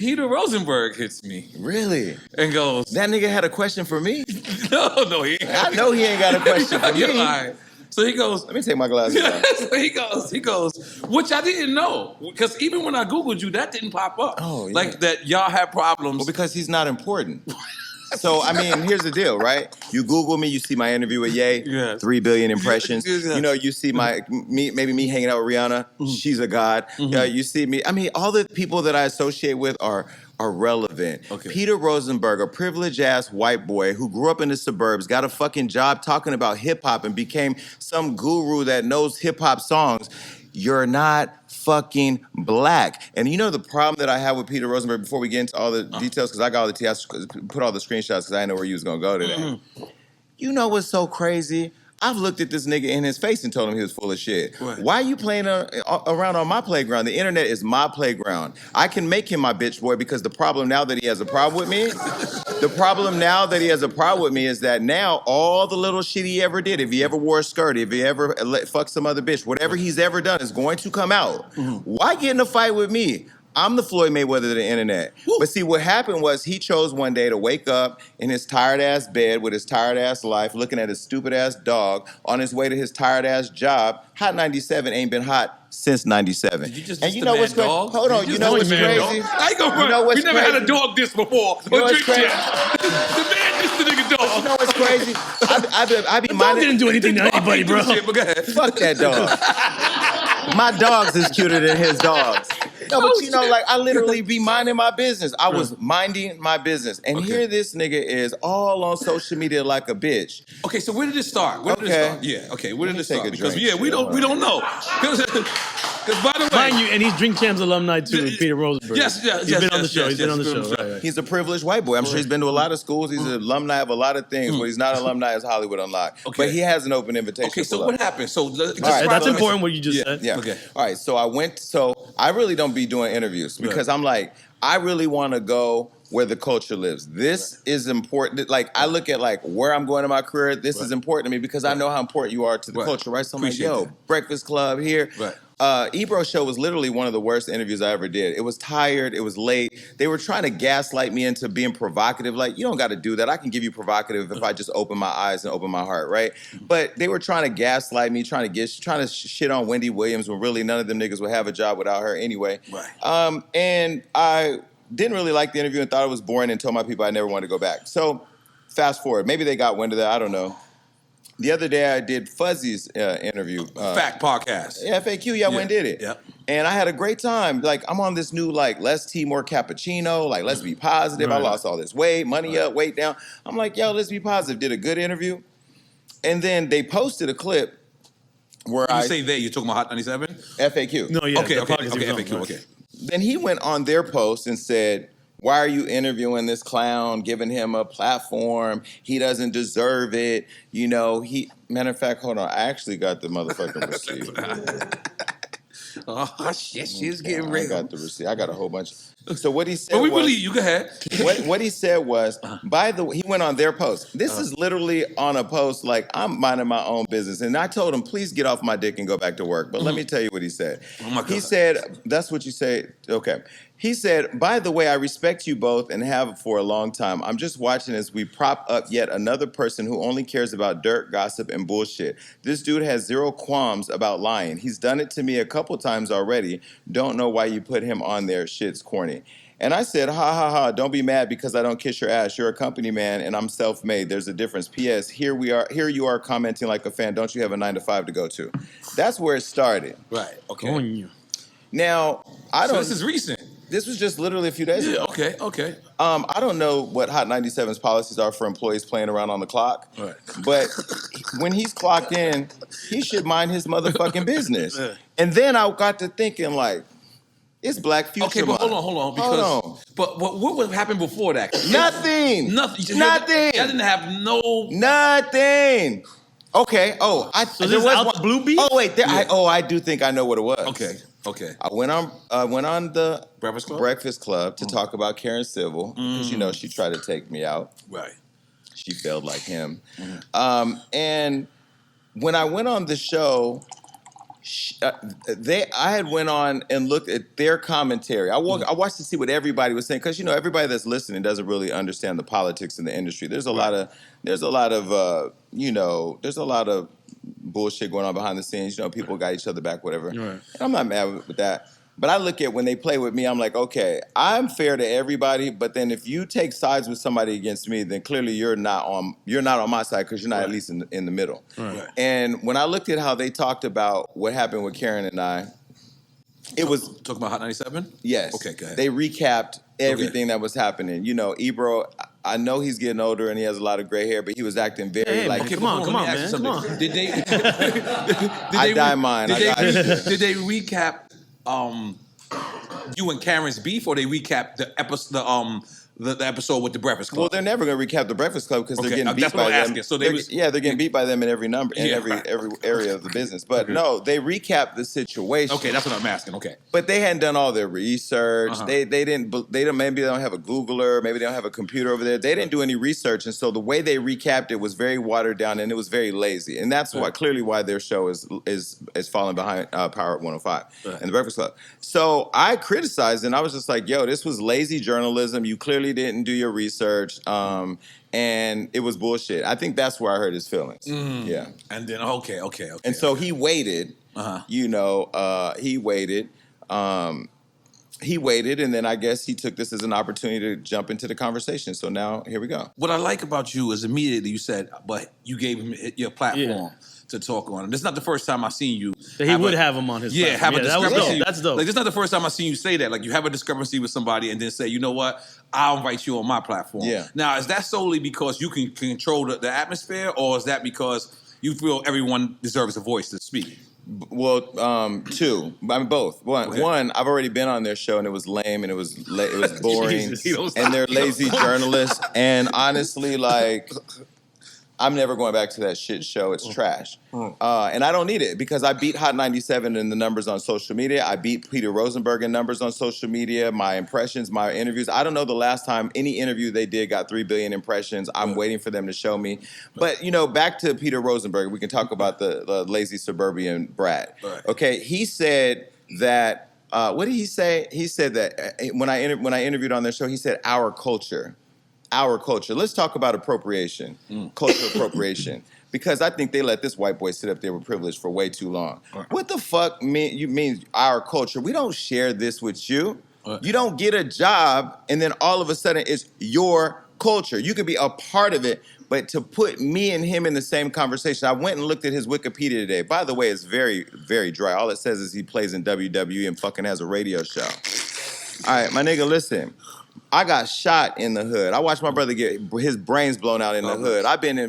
Peter Rosenberg hits me. Really? And goes, that nigga had a question for me? No, he ain't. I know he ain't got a question for me. Lying. So he goes, let me take my glasses off. So he goes, which I didn't know. Because even when I Googled you, that didn't pop up. Oh, yeah. Like that y'all have problems. Well, because he's not important. So, I mean, here's the deal, right? You Google me, you see my interview with Ye, yes. 3 billion impressions. Yes. You know, you see maybe me hanging out with Rihanna. Mm-hmm. She's a god. Mm-hmm. You see me. I mean, all the people that I associate with are relevant. Okay. Peter Rosenberg, a privileged-ass white boy who grew up in the suburbs, got a fucking job talking about hip-hop and became some guru that knows hip-hop songs. You're not fucking black. And you know the problem that I have with Peter Rosenberg, before we get into all the details, because I got all the tea, put all the screenshots because I didn't know where you was going to go today. Mm-hmm. You know what's so crazy? I've looked at this nigga in his face and told him he was full of shit. What? Why are you playing around on my playground? The internet is my playground. I can make him my bitch boy because the problem now that he has a problem with me, is that now all the little shit he ever did, if he ever wore a skirt, if he ever fucked some other bitch, whatever he's ever done is going to come out. Mm-hmm. Why get in a fight with me? I'm the Floyd Mayweather of the internet. Woo. But see, what happened was he chose one day to wake up in his tired-ass bed with his tired-ass life, looking at his stupid-ass dog on his way to his tired-ass job. Hot 97 ain't been hot since 97. Did you just and you know what's crazy? Hold on, you know what's crazy? You know what's crazy? We never had a dog this before. You know what's crazy? The man just the nigga dog. You know what's crazy? I be minding. Didn't do anything to anybody, bro. Shit, but go ahead. Fuck that dog. My dogs is cuter than his dogs. No, but you know, like, I literally be minding my business. I was minding my business. And here this nigga is all on social media like a bitch. Okay, so where did it start? Where did it start? Yeah, okay, where did it start? Because, we don't know. Because by the way... Mind you, and he's Drink Champs alumni too, Peter Rosenberg. Yes. He's been on the show. Right. He's a privileged white boy. I'm sure he's been to a lot of schools. He's an alumni of a lot of things. What he's not alumni is Hollywood Unlocked. Okay. But he has an open invitation. Okay, so what happened? So that's important what you just said. Yeah. Okay. All right, so I really don't be doing interviews because I'm like, I really want to go where the culture lives. This is important. Like, I look at like where I'm going in my career. This is important to me because I know how important you are to the culture, right? So I'm like, yo, Breakfast Club here. Right. Ebro show was literally one of the worst interviews I ever did. It was tired. It was late. They were trying to gaslight me into being provocative. Like, you don't got to do that. I can give you provocative if I just open my eyes and open my heart, right? But they were trying to gaslight me, trying to shit on Wendy Williams when really none of them niggas would have a job without her anyway. Right. And I didn't really like the interview and thought it was boring and told my people I never wanted to go back. So fast forward. Maybe they got wind of that. I don't know. The other day I did Fuzzy's interview. Fact podcast. FAQ, I went and did it. Yeah. And I had a great time. Like, I'm on this new, like, less tea, more cappuccino. Like, let's be positive. Right. I lost all this weight, money up, weight down. I'm like, yo, let's be positive. Did a good interview. And then they posted a clip where you say they, you're talking about Hot 97? FAQ. No, yeah. Okay, FAQ, okay. Then he went on their post and said, why are you interviewing this clown, giving him a platform? He doesn't deserve it. You know, matter of fact, hold on. I actually got the motherfucking receipt. Oh, shit, she's getting real. I got the receipt. I got a whole bunch. So what he said was... believe you. Go ahead. What he said was, by the way, he went on their post. This is literally on a post like, I'm minding my own business. And I told him, please get off my dick and go back to work. But let me tell you what he said. Oh my God. He said, that's what you say. Okay. He said, by the way, I respect you both and have for a long time. I'm just watching as we prop up yet another person who only cares about dirt, gossip, and bullshit. This dude has zero qualms about lying. He's done it to me a couple times already. Don't know why you put him on there. Shit's corny. And I said, ha, ha, ha, don't be mad because I don't kiss your ass. You're a company man and I'm self-made. There's a difference. P.S. Here you are commenting like a fan. Don't you have a 9-to-5 to go to? That's where it started. Right. Okay. Now, So this is recent. This was just literally a few days ago. Okay. I don't know what Hot 97's policies are for employees playing around on the clock. Right. But when he's clocked in, he should mind his motherfucking business. And then I got to thinking, like, it's Black Future Okay, but hold on. Because, But what would happen before that? Nothing. Nothing. Nothing. I didn't have no... Nothing. Okay. So this is out the blue beat? Oh, wait. I do think I know what it was. Okay. I went on the Breakfast Club to talk about Karen Civil because you know she tried to take me out. Right. She failed like him. And when I went on the show, I had went on and looked at their commentary. I watched to see what everybody was saying because everybody that's listening doesn't really understand the politics in the industry. There's a lot of bullshit going on behind the scenes. People got each other back, whatever. Right. And I'm not mad with that. But I look at when they play with me, I'm like, okay, I'm fair to everybody. But then if you take sides with somebody against me, then clearly you're not on my side because you're not at least in the middle. Right. And when I looked at how they talked about what happened with Karen and I, it was talking about Hot 97. Yes. Okay, go ahead. They recapped everything that was happening. Ebro, I know he's getting older and he has a lot of gray hair, but he was acting very come on, man. Come on. Did they? I dye mine. Did they recap? You and Karen's beef, or they recap the episode, the episode with the Breakfast Club? Well, they're never going to recap the Breakfast Club because they're getting beat by them. So they're getting beat by them in every number, in every area of the business. But no, they recapped the situation. Okay, that's what I'm asking. Okay, but they hadn't done all their research. They didn't. Maybe they don't have a Googler. Maybe they don't have a computer over there. They didn't do any research, and so the way they recapped it was very watered down and it was very lazy. And that's clearly why their show is falling behind Power 105 and the Breakfast Club. So I criticized and I was just like, yo, this was lazy journalism. You clearly didn't do your research, and it was bullshit. I think that's where I hurt his feelings. Yeah. And then okay. And so he waited. He waited. He waited, and then I guess he took this as an opportunity to jump into the conversation. So now here we go. What I like about you is immediately you said, but you gave him your platform to talk on. And this is not the first time I've seen you. He would have him on his platform. Have a discrepancy. That's dope. Like, this is not the first time I've seen you say that. Like, you have a discrepancy with somebody and then say, you know what, I'll invite you on my platform. Yeah. Now, is that solely because you can control the atmosphere, or is that because you feel everyone deserves a voice to speak? Well, two. I mean, both. One, I've already been on their show and it was lame and it was boring, and they're lazy journalists. And honestly, like, I'm never going back to that shit show. It's trash. And I don't need it because I beat Hot 97 in the numbers on social media. I beat Peter Rosenberg in numbers on social media, my impressions, my interviews. I don't know the last time any interview they did got 3 billion impressions. I'm waiting for them to show me. But, back to Peter Rosenberg, we can talk about the lazy suburban brat. Okay, he said that, what did he say? He said that when I interviewed on their show, he said our culture. Our culture. Let's talk about appropriation, cultural appropriation, because I think they let this white boy sit up there with privilege for way too long. What the fuck mean our culture? We don't share this with you. You don't get a job and then all of a sudden it's your culture. You could be a part of it, but to put me and him in the same conversation, I went and looked at his Wikipedia today. By the way, it's very, very dry. All it says is he plays in WWE and fucking has a radio show. All right, my nigga, listen. I got shot in the hood. I watched my brother get his brains blown out in the hood.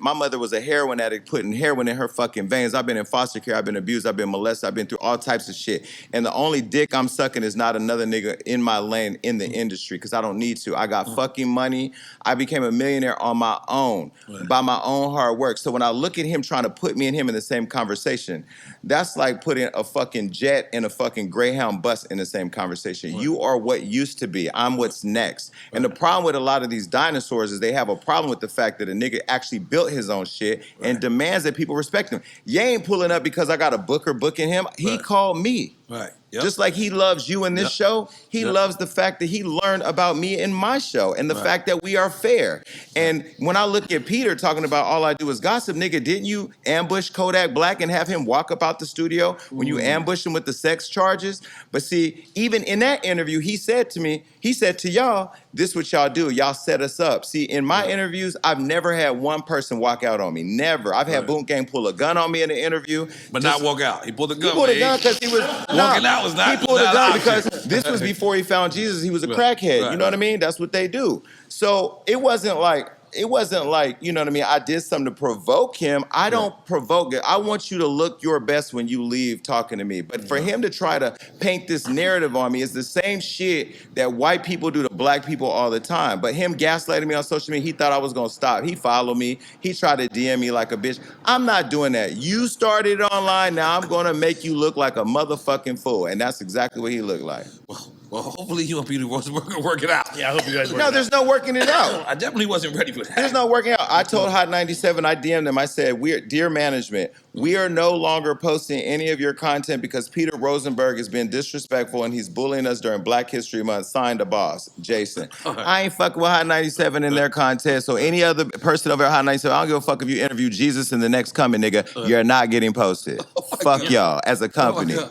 My mother was a heroin addict putting heroin in her fucking veins. I've been in foster care. I've been abused. I've been molested. I've been through all types of shit. And the only dick I'm sucking is not another nigga in my lane in the industry because I don't need to. I got fucking money. I became a millionaire on my own by my own hard work. So when I look at him trying to put me and him in the same conversation, that's like putting a fucking jet and a fucking Greyhound bus in the same conversation. You are what used to be. I'm what's next. And the problem with a lot of these dinosaurs is they have a problem with the fact that a nigga actually built his own shit and demands that people respect him. You ain't pulling up because I got a booker booking him. He called me. Right. Yep. Just like he loves you in this show, he loves the fact that he learned about me in my show and the fact that we are fair. And when I look at Peter talking about all I do is gossip, nigga, didn't you ambush Kodak Black and have him walk up out the studio when you ambushed him with the sex charges? But see, even in that interview, he said to y'all, this what y'all do. Y'all set us up. See, in my interviews, I've never had one person walk out on me. Never. I've had Boom Gang pull a gun on me in an interview. But not walk out. He pulled a gun. He pulled a gun because he was walking out. Was not, he pulled a gun because this was before he found Jesus. He was a crackhead. You know what I mean? That's what they do. So it wasn't like, you know what I mean, I did something to provoke him. I don't provoke it. I want you to look your best when you leave talking to me. But for him to try to paint this narrative on me is the same shit that white people do to black people all the time. But him gaslighting me on social media, he thought I was going to stop. He followed me. He tried to DM me like a bitch. I'm not doing that. You started online. Now I'm going to make you look like a motherfucking fool. And that's exactly what he looked like. Well, Well, hopefully you and Peter Rosenberg can work it out. Yeah, I hope you guys work No, it there's no working it out. I definitely wasn't ready for that. There's no working out. I told Hot 97, I DM'd them. I said, dear management, we are no longer posting any of your content because Peter Rosenberg has been disrespectful and he's bullying us during Black History Month. Signed, the boss, Jason. I ain't fucking with Hot 97 in their content. So any other person over at Hot 97, I don't give a fuck if you interview Jesus in the next coming, nigga. You're not getting posted. Fuck y'all as a company.